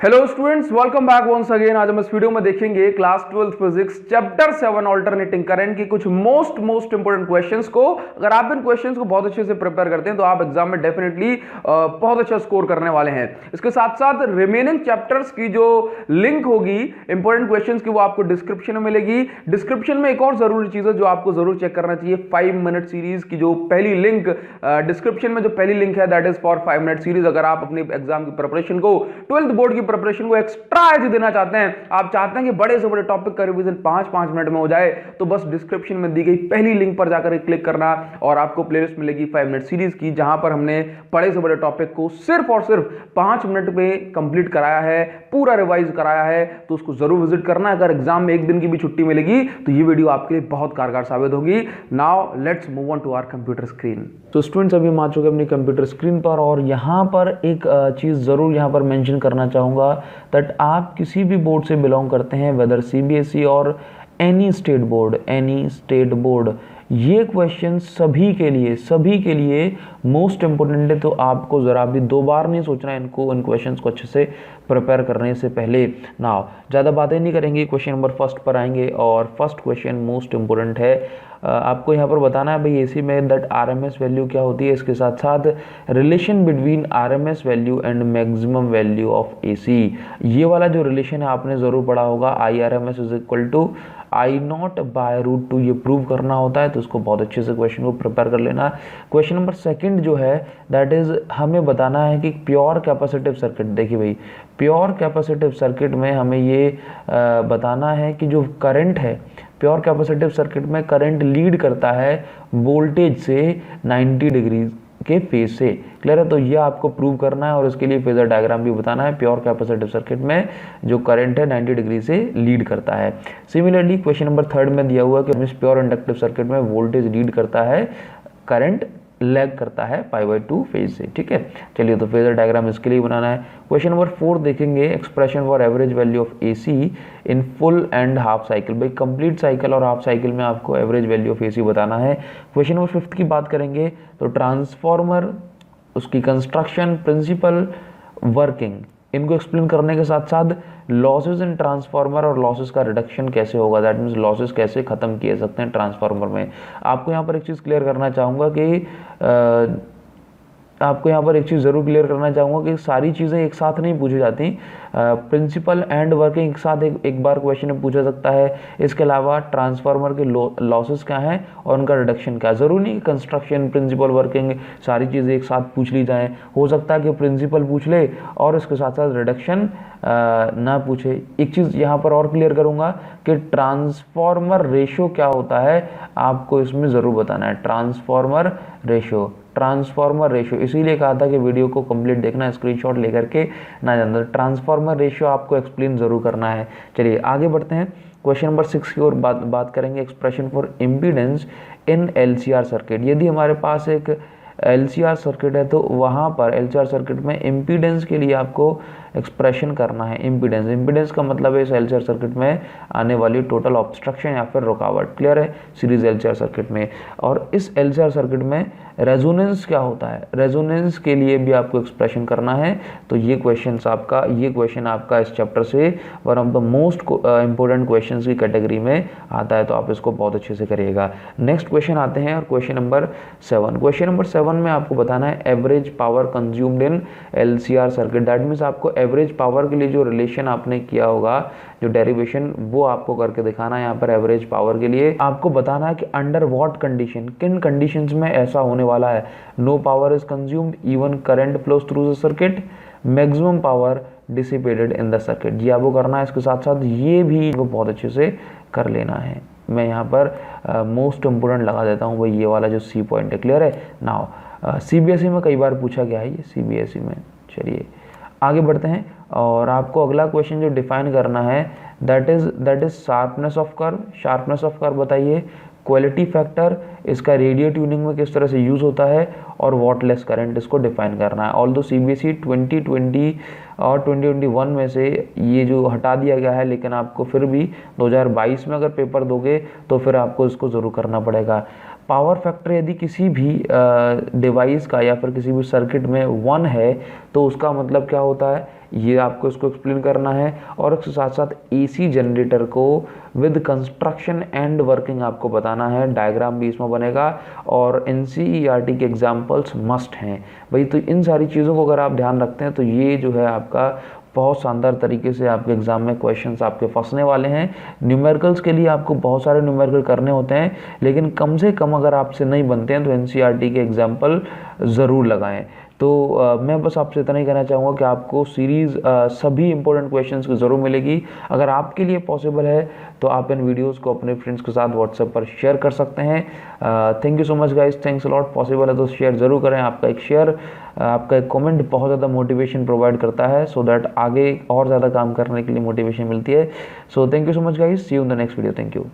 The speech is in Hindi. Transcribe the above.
Hello students, welcome back once again. आज हम इस वीडियो में देखेंगे class 12th physics chapter 7 alternating current की कुछ मोस्ट इंपोर्टेंट क्वेश्चंस को। अगर आप इन क्वेश्चंस को बहुत अच्छे से प्रिपेयर करते हैं तो आप एग्जाम में डेफिनेटली बहुत अच्छा स्कोर करने वाले हैं। इसके साथ साथ रिमेनिंग चैप्टर्स की जो लिंक होगी इंपोर्टेंट क्वेश्चंस की, वो आपको डिस्क्रिप्शन में मिलेगी। डिस्क्रिप्शन में एक और जरूरी चीज है जो आपको जरूर चेक करना चाहिए, 5 मिनट सीरीज की जो पहली लिंक डिस्क्रिप्शन में जो पहली लिंक है that is for 5 minute series. अगर आप अपनी एग्जाम की प्रिपरेशन को, 12th बोर्ड की प्रिपरेशन को एक्स्ट्रा एज देना चाहते हैं, आप चाहते हैं कि बड़े से बड़े टॉपिक का रिवीजन 5-5 मिनट में हो जाए, तो बस डिस्क्रिप्शन में दी गई पहली लिंक पर जाकर क्लिक करना और आपको प्लेलिस्ट मिलेगी 5 मिनट सीरीज की, जहां पर हमने बड़े से बड़े टॉपिक को सिर्फ और सिर्फ 5 मिनट में कंप्लीट कराया है, पूरा रिवाइज कराया है। तो उसको जरूर विजिट करना। अगर एग्जाम में एक दिन की भी छुट्टी मिलेगी तो ये वीडियो आपके लिए बहुत कारगर साबित होगी। Now let's move on to our computer screen. तो स्टूडेंट्स, अभी हम आ चुके हैं अपनी कंप्यूटर स्क्रीन पर और यहाँ पर एक चीज़ ज़रूर यहाँ पर मेंशन करना चाहूँगा दैट आप किसी भी बोर्ड से बिलोंग करते हैं, वेदर सीबीएसई और एनी स्टेट बोर्ड, ये क्वेश्चन सभी के लिए मोस्ट इंपोर्टेंट है। तो आपको ज़रा भी दो बार नहीं सोचना है इन क्वेश्चंस को अच्छे से प्रिपेयर करने से पहले। ना ज़्यादा बातें नहीं करेंगे, क्वेश्चन नंबर फर्स्ट पर आएंगे और फर्स्ट क्वेश्चन मोस्ट इंपोर्टेंट है। आपको यहाँ पर बताना है भाई एसी में दैट आरएमएस वैल्यू क्या होती है, इसके साथ साथ relation between RMS value and maximum value of AC. ये वाला जो रिलेशन है आपने ज़रूर पढ़ा होगा, I R M S is equal to I naught by root 2, ये प्रूव करना होता है। तो उसको बहुत अच्छे से क्वेश्चन को प्रिपेयर कर लेना। क्वेश्चन नंबर सेकंड जो है दैट इज हमें बताना है कि प्योर कैपेसिटिव सर्किट, देखिए भाई प्योर कैपेसिटिव सर्किट में हमें ये बताना है कि जो करंट है प्योर कैपेसिटिव सर्किट में करंट लीड करता है वोल्टेज से 90 डिग्री के फेज से। क्लियर है? तो ये आपको प्रूव करना है और इसके लिए फेजर डायग्राम भी बताना है। प्योर कैपेसिटिव सर्किट में जो करंट है 90 डिग्री से लीड करता है। सिमिलरली क्वेश्चन नंबर थर्ड में दिया हुआ कि प्योर इंडक्टिव सर्किट में वोल्टेज लीड करता है, करंट लैग करता है π/2 फेज से। ठीक है, चलिए तो फेजर डायग्राम इसके लिए बनाना है। क्वेश्चन नंबर 4 देखेंगे, expression for average value of AC in full and half cycle. भाई कंप्लीट साइकिल और हाफ साइकिल में आपको एवरेज वैल्यू ऑफ एसी बताना है। क्वेश्चन नंबर 5 की बात करेंगे तो ट्रांसफॉर्मर, उसकी कंस्ट्रक्शन, प्रिंसिपल, वर्किंग, इनको एक्सप्लेन करने के साथ साथ लॉसेस इन ट्रांसफार्मर और लॉसेस का रिडक्शन कैसे होगा, दैट मीन्स लॉसेस कैसे खत्म किए सकते हैं ट्रांसफार्मर में। आपको यहाँ पर एक चीज़ क्लियर करना चाहूँगा कि सारी चीज़ें एक साथ नहीं पूछी जाती। प्रिंसिपल एंड वर्किंग एक साथ एक बार क्वेश्चन में पूछा सकता है। इसके अलावा ट्रांसफार्मर के लॉसेस क्या हैं और उनका रिडक्शन क्या। ज़रूरी नहीं कंस्ट्रक्शन, प्रिंसिपल, वर्किंग सारी चीज़ें एक साथ पूछ ली जाएँ। हो सकता है कि प्रिंसिपल पूछ ले और इसके साथ साथ रिडक्शन ना पूछे। एक चीज़ यहाँ पर और क्लियर करूँगा कि ट्रांसफार्मर रेशो क्या होता है, आपको इसमें ज़रूर बताना है। ट्रांसफार्मर रेशो इसीलिए कहा था कि वीडियो को कंप्लीट देखना, स्क्रीनशॉट लेकर के ना जाना। ट्रांसफार्मर रेशो आपको एक्सप्लेन ज़रूर करना है। चलिए आगे बढ़ते हैं। क्वेश्चन नंबर 6 की ओर बात करेंगे, expression for impedance in LCR circuit. यदि हमारे पास एक एलसीआर सर्किट है तो वहाँ पर एलसीआर सर्किट में इम्पीडेंस के लिए आपको एक्सप्रेशन करना है। इम्पीडेंस का मतलब है इस एलसीआर सर्किट में आने वाली टोटल ऑब्स्ट्रक्शन या फिर रुकावट। क्लियर है? सीरीज एलसीआर सर्किट में। और इस एलसीआर सर्किट में रेजोनेंस क्या होता है, रेजोनेंस के लिए भी आपको एक्सप्रेशन करना है। तो ये क्वेश्चन आपका इस चैप्टर से one of the most important question की कैटेगरी में आता है, तो आप इसको बहुत अच्छे से करिएगा। नेक्स्ट क्वेश्चन आते हैं और क्वेश्चन नंबर 7 में आपको बताना है average power consumed in LCR circuit. That means आपको एवरेज पावर के लिए जो रिलेशन आपने किया होगा, जो डेरिवेशन, वो आपको करके दिखाना है। यहाँ पर एवरेज पावर के लिए आपको बताना है कि अंडर व्हाट कंडीशन, किन कंडीशंस में ऐसा होने वाला है। No power is consumed even current flows through the circuit, maximum power dissipated in the circuit. ये आपको करना है। इसके साथ साथ ये भी वो बहुत अच्छे से कर लेना है। मैं यहाँ पर मोस्ट इंपोर्टेंट लगा देता हूँ भाई, ये वाला जो सी पॉइंट है। क्लियर है? नाउ सीबीएसई में कई बार पूछा गया है ये, सीबीएसई में। चलिए आगे बढ़ते हैं और आपको अगला क्वेश्चन जो डिफाइन करना है that is sharpness of curve बताइए। क्वालिटी फैक्टर, इसका रेडियो ट्यूनिंग में किस तरह से यूज़ होता है और वॉटलेस करंट, इसको डिफाइन करना है। ऑल्दो सीबीएसई 2020 और 2021 में से ये जो हटा दिया गया है, लेकिन आपको फिर भी 2022 में अगर पेपर दोगे तो फिर आपको इसको ज़रूर करना पड़ेगा। पावर फैक्टर यदि किसी भी डिवाइस का या फिर किसी भी सर्किट में 1 है तो उसका मतलब क्या होता है, ये आपको इसको एक्सप्लेन करना है, और इसके साथ साथ AC जनरेटर को विद कंस्ट्रक्शन एंड वर्किंग आपको बताना है, डायग्राम भी इसमें बनेगा, और NCERT के एग्जाम्पल्स मस्ट हैं भाई। तो इन सारी चीज़ों को अगर आप ध्यान रखते हैं तो ये जो है आपका बहुत शानदार तरीके से आपके एग्जाम में क्वेश्चंस आपके फंसने वाले हैं। न्यूमेरिकल्स के लिए आपको बहुत सारे न्यूमेरिकल करने होते हैं, लेकिन कम से कम अगर आपसे नहीं बनते हैं तो NCERT के एग्जाम्पल ज़रूर लगाएं। तो मैं बस आपसे इतना ही कहना चाहूँगा कि आपको सीरीज़ सभी इंपॉर्टेंट क्वेश्चंस की ज़रूर मिलेगी। अगर आपके लिए पॉसिबल है तो आप इन वीडियोस को अपने फ्रेंड्स के साथ व्हाट्सएप पर शेयर कर सकते हैं। Thank you so much guys, thanks a lot. Possible है तो शेयर ज़रूर करें। आपका एक शेयर, आपका एक कमेंट बहुत ज़्यादा मोटिवेशन प्रोवाइड करता है, सो दैट आगे और ज़्यादा काम करने के लिए मोटिवेशन मिलती है। So thank you so much guys, see you in the next video. Thank you.